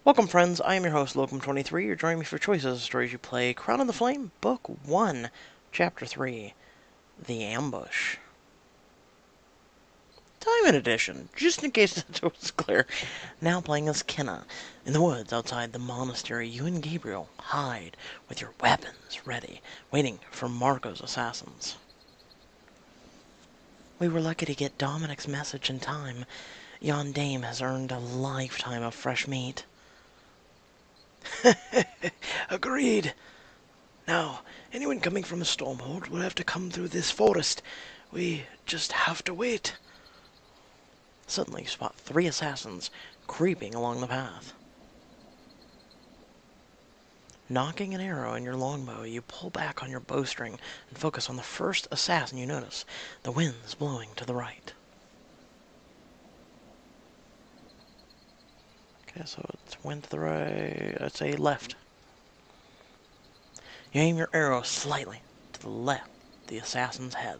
Welcome, friends. I am your host, Locum23. You're joining me for Choices of Stories You Play, Crown of the Flame, Book 1, Chapter 3, The Ambush. Diamond Edition, just in case that was clear. Now playing as Kenna. In the woods outside the monastery, you and Gabriel hide with your weapons ready, waiting for Marco's assassins. We were lucky to get Dominic's message in time. Yon dame has earned a lifetime of fresh meat. Agreed. Now, anyone coming from a stormhold will have to come through this forest. We just have to wait. Suddenly you spot 3 assassins creeping along the path. Nocking an arrow in your longbow, you pull back on your bowstring and focus on the first assassin you notice. The wind's blowing to the right. Okay, so it's wind to the right, I'd say left. You aim your arrow slightly to the left, the assassin's head.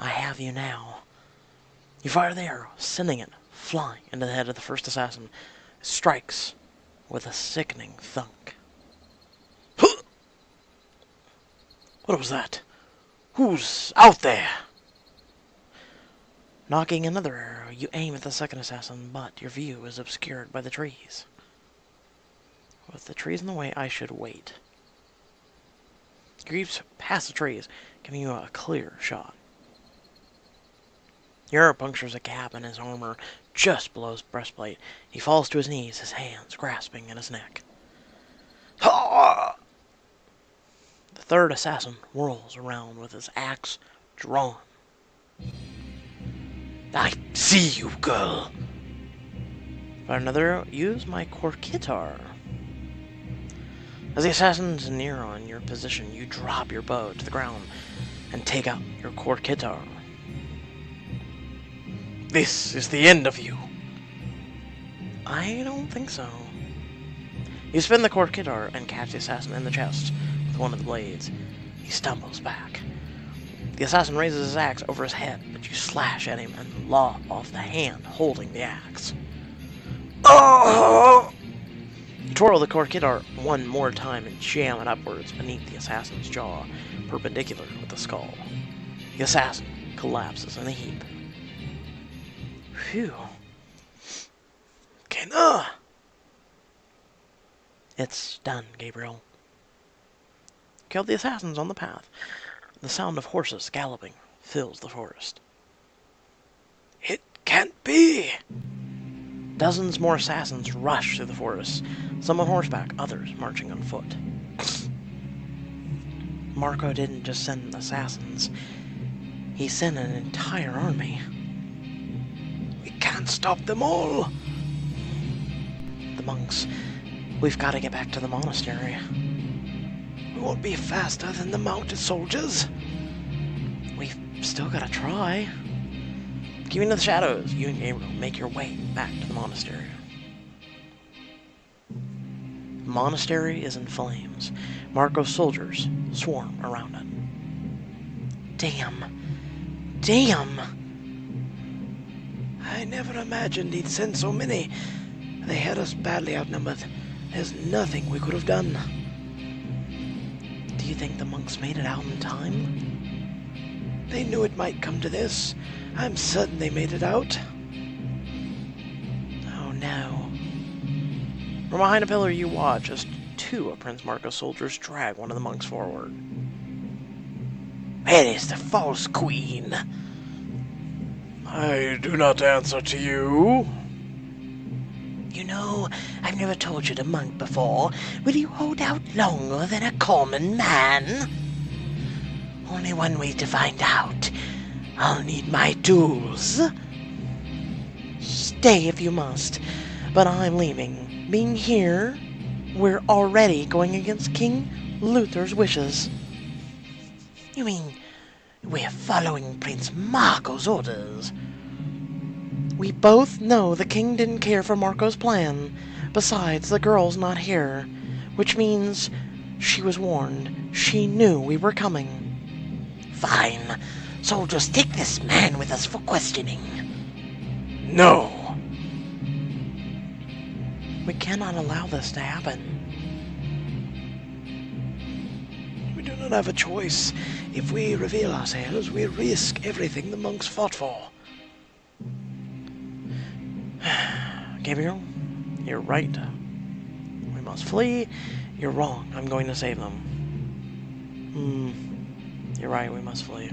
I have you now. You fire the arrow, sending it flying into the head of the first assassin. It strikes with a sickening thunk. What was that? Who's out there? Knocking another arrow, you aim at the second assassin, but your view is obscured by the trees. With the trees in the way, I should wait. He creeps past the trees, giving you a clear shot. Your arrow punctures a gap in his armor just below his breastplate. He falls to his knees, his hands grasping at his neck. Ha! The third assassin whirls around with his axe drawn. I see you, girl. Fire another arrow. Use my Korkitar. As the assassin's near on your position, you drop your bow to the ground and take out your Korkitar. This is the end of you. I don't think so. You spin the Korkitar and catch the assassin in the chest with one of the blades. He stumbles back. The assassin raises his axe over his head, but you slash at him and lob off the hand holding the axe. Oh! You twirl the Korkitar one more time and jam it upwards beneath the assassin's jaw, perpendicular with the skull. The assassin collapses in a heap. Phew. Kenna! It's done, Gabriel. Killed the assassins on the path. The sound of horses galloping fills the forest. It can't be! Dozens more assassins rush through the forest, some on horseback, others marching on foot. Marco didn't just send assassins. He sent an entire army. We can't stop them all! The monks. We've got to get back to the monastery. We won't be faster than the mounted soldiers. We've still got to try. Keeping to the shadows, you and Gabriel make your way back to the monastery. The monastery is in flames. Marco's soldiers swarm around it. Damn. Damn! I never imagined he'd send so many. They had us badly outnumbered. There's nothing we could have done. Do you think the monks made it out in time? They knew it might come to this. I'm certain they made it out. Oh no. From behind a pillar you watch as 2 of Prince Marco's soldiers drag one of the monks forward. Where is the false queen? I do not answer to you. You know, I've never tortured a monk before. Will you hold out longer than a common man? Only one way to find out. I'll need my tools. Stay if you must, but I'm leaving. Being here, we're already going against King Luther's wishes. You mean we're following Prince Marco's orders? We both know the king didn't care for Marco's plan. Besides, the girl's not here, which means she was warned. She knew we were coming. Fine. Soldiers, take this man with us for questioning. No. We cannot allow this to happen. We do not have a choice. If we reveal ourselves, we risk everything the monks fought for. Gabriel, you're right. We must flee. You're wrong. I'm going to save them. You're right. We must flee.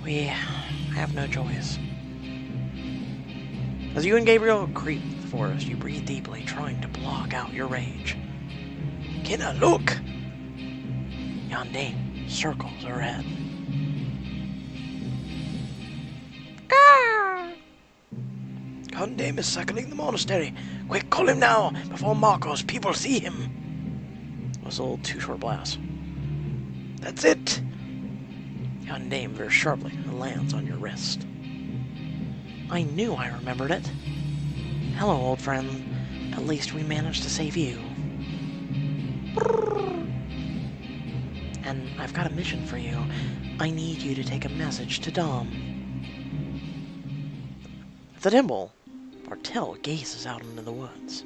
We have no choice. As you and Gabriel creep through the forest, you breathe deeply, trying to block out your rage. Kenna, look! Yon Dame circles ahead. Yon Dame is circling the monastery. Quick, call him now, before Marco's people see him. Whistle 2 short blasts. That's it! Yon Dame veers sharply and lands on your wrist. I knew I remembered it. Hello, old friend. At least we managed to save you. And I've got a mission for you. I need you to take a message to Dom. At the temple, Bartel gazes out into the woods.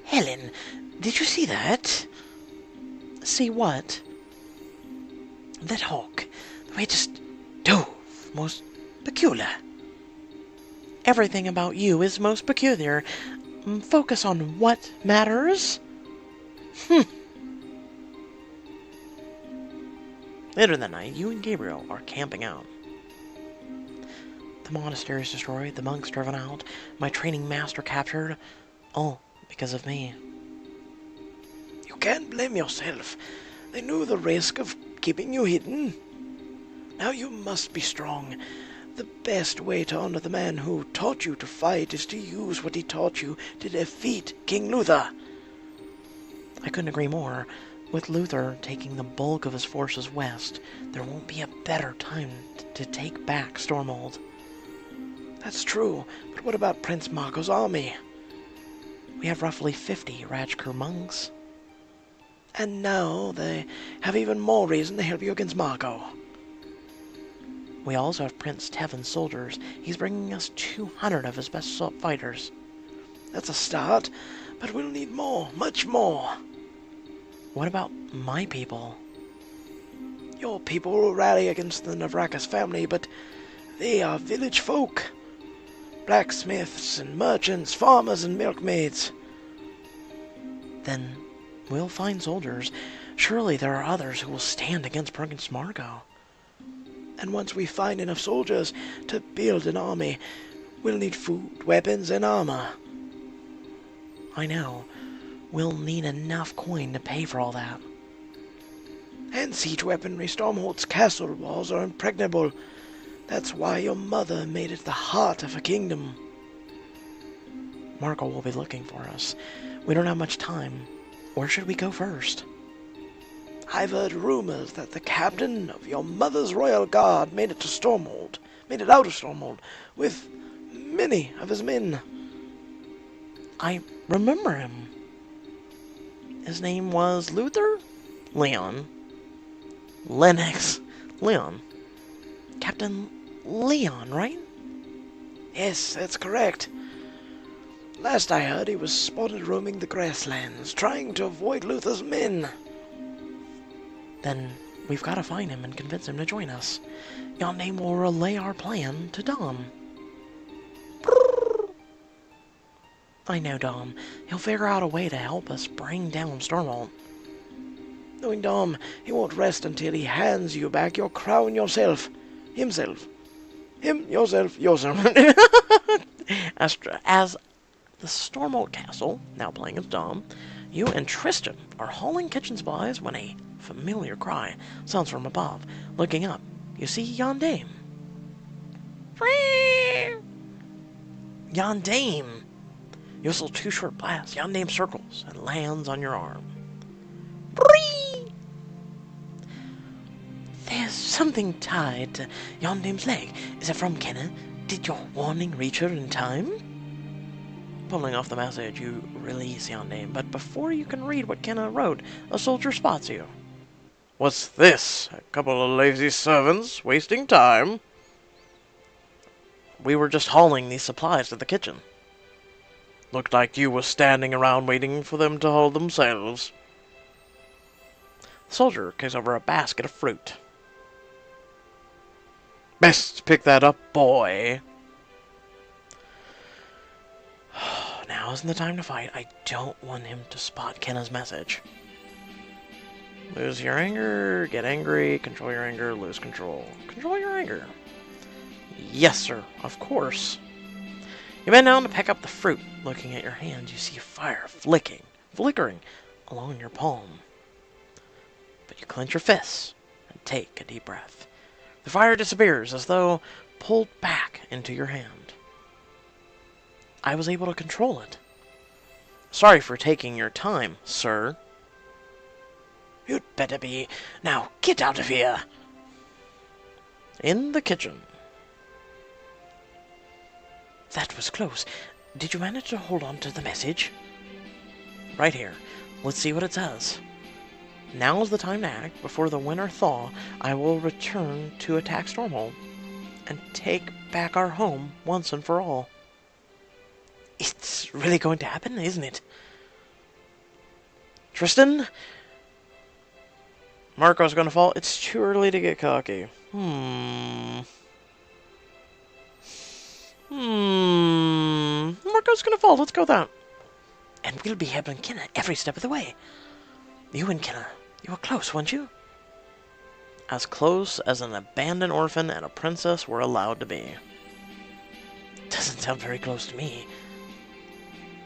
Helen, did you see that? See what? That hawk. The way it just dove. Most peculiar. Everything about you is most peculiar. Focus on what matters. Later that night, you and Gabriel are camping out. The monastery is destroyed, the monks driven out, my training master captured, all because of me. You can't blame yourself. They knew the risk of keeping you hidden. Now you must be strong. The best way to honor the man who taught you to fight is to use what he taught you to defeat King Luther. I couldn't agree more. With Luther taking the bulk of his forces west, there won't be a better time to take back Stormhold. That's true, but what about Prince Marco's army? We have roughly 50 Rajkur monks. And now they have even more reason to help you against Marco. We also have Prince Tevin's soldiers. He's bringing us 200 of his best fighters. That's a start, but we'll need more, much more. What about my people? Your people will rally against the Navrakas family, but they are village folk. Blacksmiths and merchants, farmers and milkmaids. Then we'll find soldiers. Surely there are others who will stand against Prince Marco. And once we find enough soldiers to build an army, we'll need food, weapons, and armor. I know. We'll need enough coin to pay for all that. And siege weaponry. Stormhold's castle walls are impregnable. That's why your mother made it the heart of a kingdom. Marco will be looking for us. We don't have much time. Where should we go first? I've heard rumors that the captain of your mother's royal guard made it out of Stormhold, with many of his men. I remember him. His name was Luther? Leon. Lennox. Leon. Captain Leon, right? Yes, that's correct. Last I heard, he was spotted roaming the grasslands, trying to avoid Luther's men. Then we've got to find him and convince him to join us. Yon Dame will relay our plan to Dom. I know Dom. He'll figure out a way to help us bring down Stormhold. Knowing Dom, he won't rest until he hands you back your crown yourself. Himself. Yourself. As the Stormhold Castle, now playing as Dom, you and Tristan are hauling kitchen supplies when a familiar cry sounds from above. Looking up, you see Yon Dame. Yon Dame! You whistle 2 short blasts. Yon Dame circles and lands on your arm. Bree! There's something tied to Yon Dame's leg. Is it from Kenna? Did your warning reach her in time? Pulling off the message, you release Yon Dame, but before you can read what Kenna wrote, a soldier spots you. What's this? A couple of lazy servants wasting time? We were just hauling these supplies to the kitchen. Looked like you was standing around waiting for them to haul themselves. The soldier carries over a basket of fruit. Best pick that up, boy. Now isn't the time to fight. I don't want him to spot Kenna's message. Lose your anger, get angry, control your anger, lose control. Control your anger. Yes, sir, of course. You bend down to pick up the fruit. Looking at your hand, you see a fire flickering along your palm. But you clench your fists and take a deep breath. The fire disappears as though pulled back into your hand. I was able to control it. Sorry for taking your time, sir. You'd better be. Now, get out of here. In the kitchen. That was close. Did you manage to hold on to the message? Right here. Let's see what it says. Now is the time to act. Before the winter thaw, I will return to attack Stormhold and take back our home once and for all. It's really going to happen, isn't it? Tristan? Marco's gonna fall. It's too early to get cocky. Marco's gonna fall. Let's go with that. And we'll be helping Kenna every step of the way. You and Kenna, you were close, weren't you? As close as an abandoned orphan and a princess were allowed to be. Doesn't sound very close to me.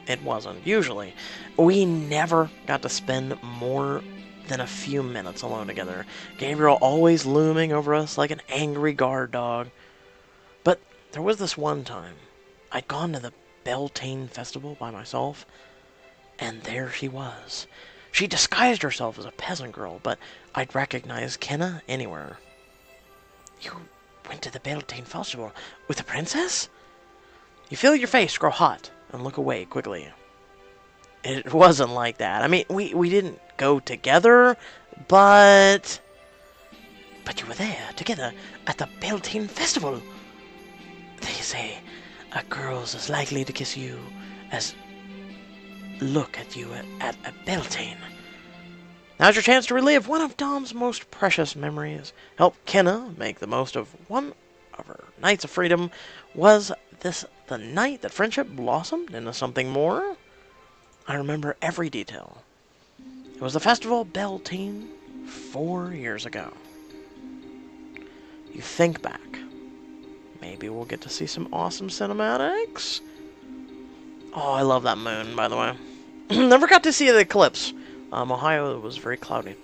It wasn't. Usually, we never got to spend more than a few minutes alone together. Gabriel always looming over us like an angry guard dog. But there was this one time. I'd gone to the Beltane festival by myself, and there she was. She disguised herself as a peasant girl, but I'd recognize Kenna anywhere. You went to the Beltane festival with the princess? You feel your face grow hot and look away quickly. It wasn't like that. I mean, we didn't go together, but... But you were there, together, at the Beltane festival. They say a girl's as likely to kiss you as look at you at a Beltane. Now's your chance to relive one of Dom's most precious memories. Help Kenna make the most of one of her nights of freedom. Was this the night that friendship blossomed into something more? I remember every detail. It was the festival Beltane 4 years ago. You think back. Maybe we'll get to see some awesome cinematics. Oh, I love that moon, by the way. Never got to see the eclipse. Ohio was very cloudy.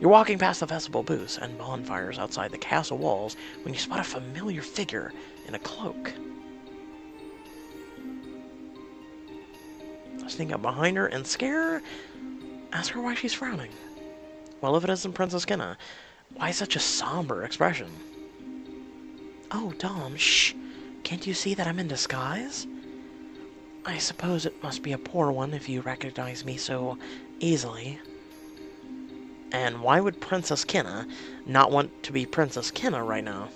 You're walking past the festival booths and bonfires outside the castle walls when you spot a familiar figure in a cloak. Sneak up behind her and scare her. Ask her why she's frowning. Well, if it isn't Princess Kenna, why such a somber expression? Oh, Dom, shh. Can't you see that I'm in disguise? I suppose it must be a poor one if you recognize me so easily. And why would Princess Kenna not want to be Princess Kenna right now?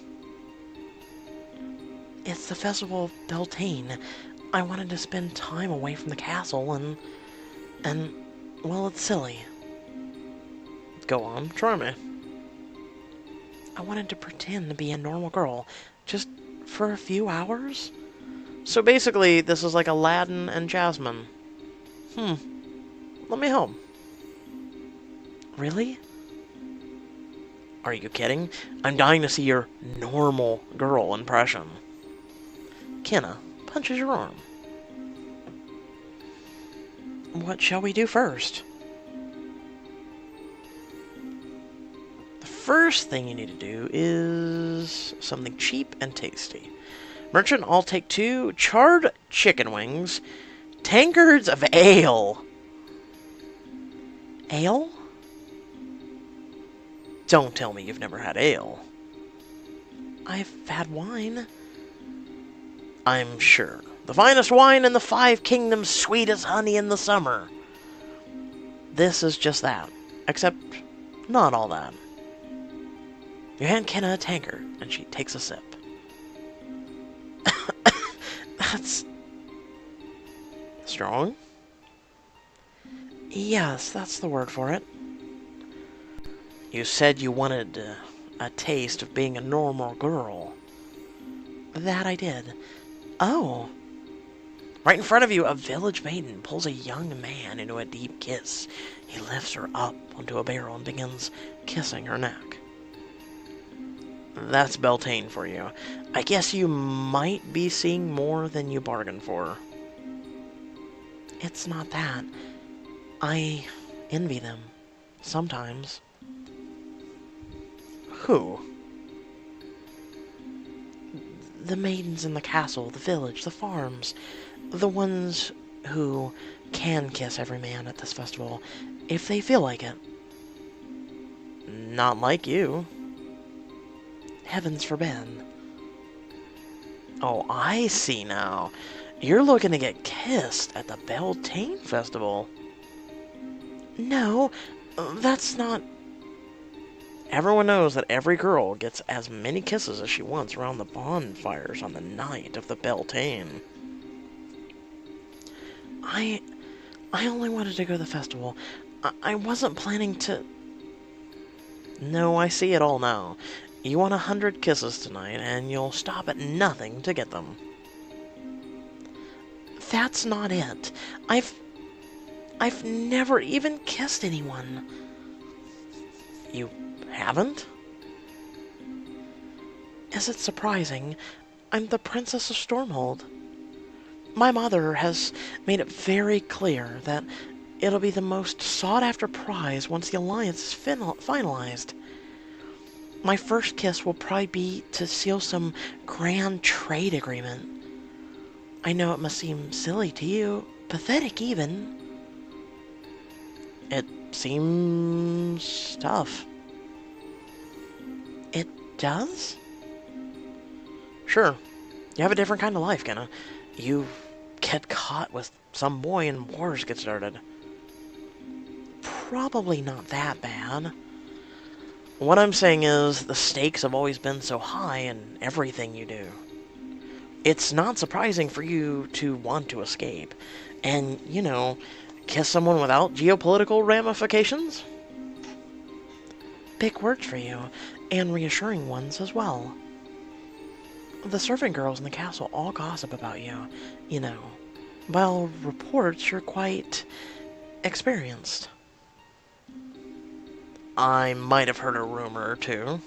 It's the festival of Beltane. I wanted to spend time away from the castle and well, it's silly. Go on, try me. I wanted to pretend to be a normal girl, just for a few hours. So basically, this is like Aladdin and Jasmine. Let me help. Really? Are you kidding? I'm dying to see your normal girl impression. Kenna punches your arm. What shall we do first? The first thing you need to do is something cheap and tasty. Merchant, I'll take 2 charred chicken wings, tankards of ale. Ale? Don't tell me you've never had ale. I've had wine. I'm sure. The finest wine in the 5 kingdoms, sweet as honey in the summer. This is just that, except not all that. You hand Kenna a tankard, and she takes a sip. That's... strong? Yes, that's the word for it. You said you wanted a taste of being a normal girl. That I did. Oh. Right in front of you, a village maiden pulls a young man into a deep kiss. He lifts her up onto a barrel and begins kissing her neck. That's Beltane for you. I guess you might be seeing more than you bargained for. It's not that. I envy them. Sometimes. Who? The maidens in the castle, the village, the farms. The ones who can kiss every man at this festival, if they feel like it. Not like you. Heavens forbid. Oh, I see now. You're looking to get kissed at the Beltane Festival. No, that's not... Everyone knows that every girl gets as many kisses as she wants around the bonfires on the night of the Beltane. I only wanted to go to the festival. I wasn't planning to... No, I see it all now. You want 100 kisses tonight, and you'll stop at nothing to get them. That's not it. I've never even kissed anyone. You haven't? Is it surprising? I'm the Princess of Stormhold. My mother has made it very clear that it'll be the most sought-after prize once the alliance is finalized. My first kiss will probably be to seal some grand trade agreement. I know it must seem silly to you, pathetic even. It seems tough. It does? Sure. You have a different kind of life, Kenna. You get caught with some boy and wars get started. Probably not that bad. What I'm saying is, the stakes have always been so high in everything you do. It's not surprising for you to want to escape. And, you know, kiss someone without geopolitical ramifications? Big words for you, and reassuring ones as well. The servant girls in the castle all gossip about you, you know. While reports you're quite experienced. I might have heard a rumor or two.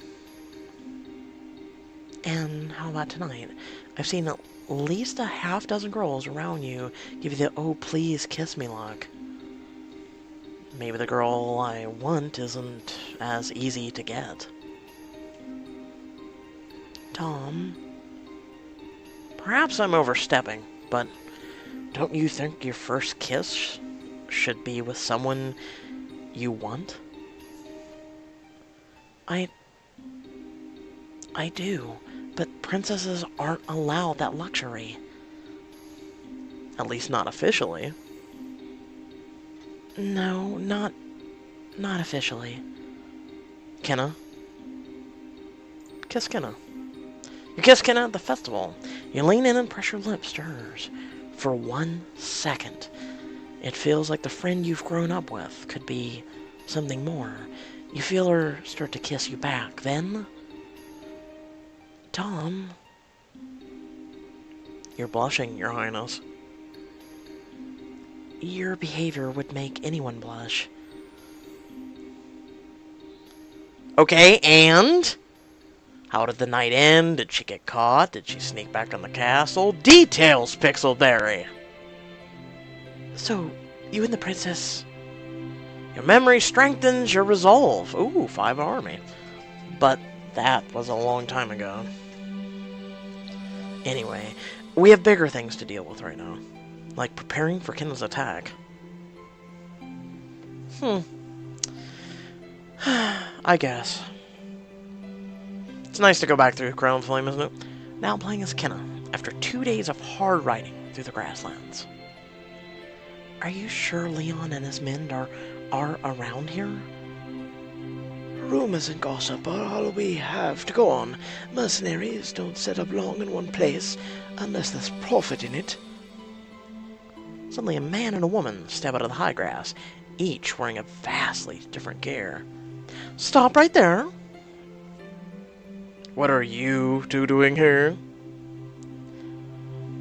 And how about tonight? I've seen at least a half-dozen girls around you give you the "oh please kiss me" look. Maybe the girl I want isn't as easy to get. Tom... Perhaps I'm overstepping, but don't you think your first kiss should be with someone you want? I do, but princesses aren't allowed that luxury. At least not officially. No, not officially. Kenna? Kiss Kenna. You kiss Kenna at the festival. You lean in and press your lips to hers. For 1 second, it feels like the friend you've grown up with could be something more. You feel her start to kiss you back. Then... Tom... You're blushing, Your Highness. Your behavior would make anyone blush. Okay, and... How did the night end? Did she get caught? Did she sneak back in the castle? Details, Pixelberry! So, you and the princess... Your memory strengthens your resolve. Ooh, 5 army. But that was a long time ago. Anyway, we have bigger things to deal with right now. Like preparing for Kenna's attack. I guess. It's nice to go back through Crown Flame, isn't it? Now playing as Kenna, after 2 days of hard riding through the grasslands. Are you sure Leon and his men are around here? rumors and gossip are all we have to go on. Mercenaries don't set up long in one place unless there's profit in it. Suddenly a man and a woman step out of the high grass, each wearing a vastly different gear. Stop right there! What are you two doing here?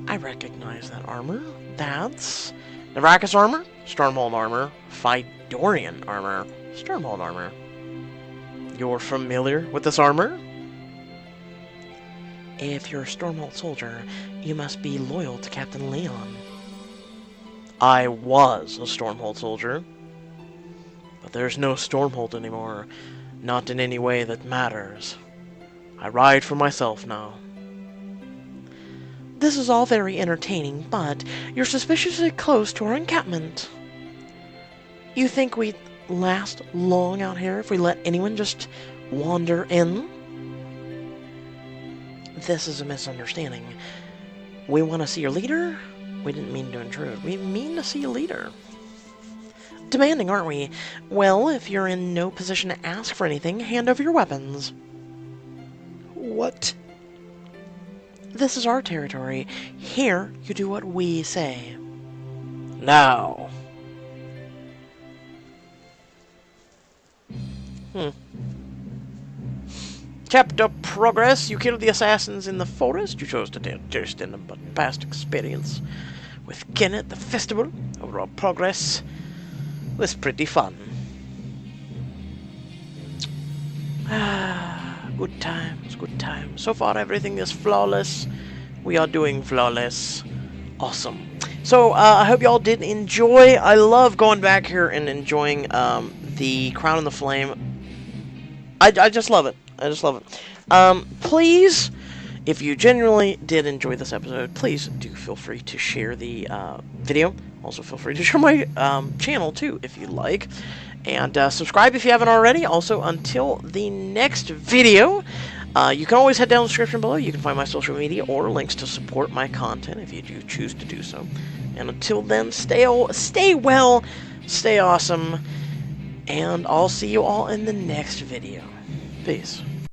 I recognize that armor. That's Navrakas armor, Stormhold armor, Fidorian armor, Stormhold armor. You're familiar with this armor? If you're a Stormhold soldier, you must be loyal to Captain Leon. I was a Stormhold soldier, but there's no Stormhold anymore, not in any way that matters. I ride for myself now. This is all very entertaining, but you're suspiciously close to our encampment. You think we'd last long out here if we let anyone just wander in? This is a misunderstanding. We want to see your leader? We didn't mean to intrude. We mean to see your leader. Demanding, aren't we? Well, if you're in no position to ask for anything, hand over your weapons. What? This is our territory. Here, you do what we say. Now. Chapter progress. You killed the assassins in the forest. You chose to just in a past experience with Kenneth, the festival. Overall progress was pretty fun. Good times, good times. So far, everything is flawless. We are doing flawless. Awesome. So, I hope y'all did enjoy. I love going back here and enjoying the Crown and the Flame. I just love it. I just love it. Please, if you genuinely did enjoy this episode, please do feel free to share the video. Also, feel free to share my channel, too, if you like. And subscribe if you haven't already. Also, until the next video, you can always head down the description below. You can find my social media or links to support my content if you do choose to do so. And until then, stay well, stay awesome, and I'll see you all in the next video. Peace.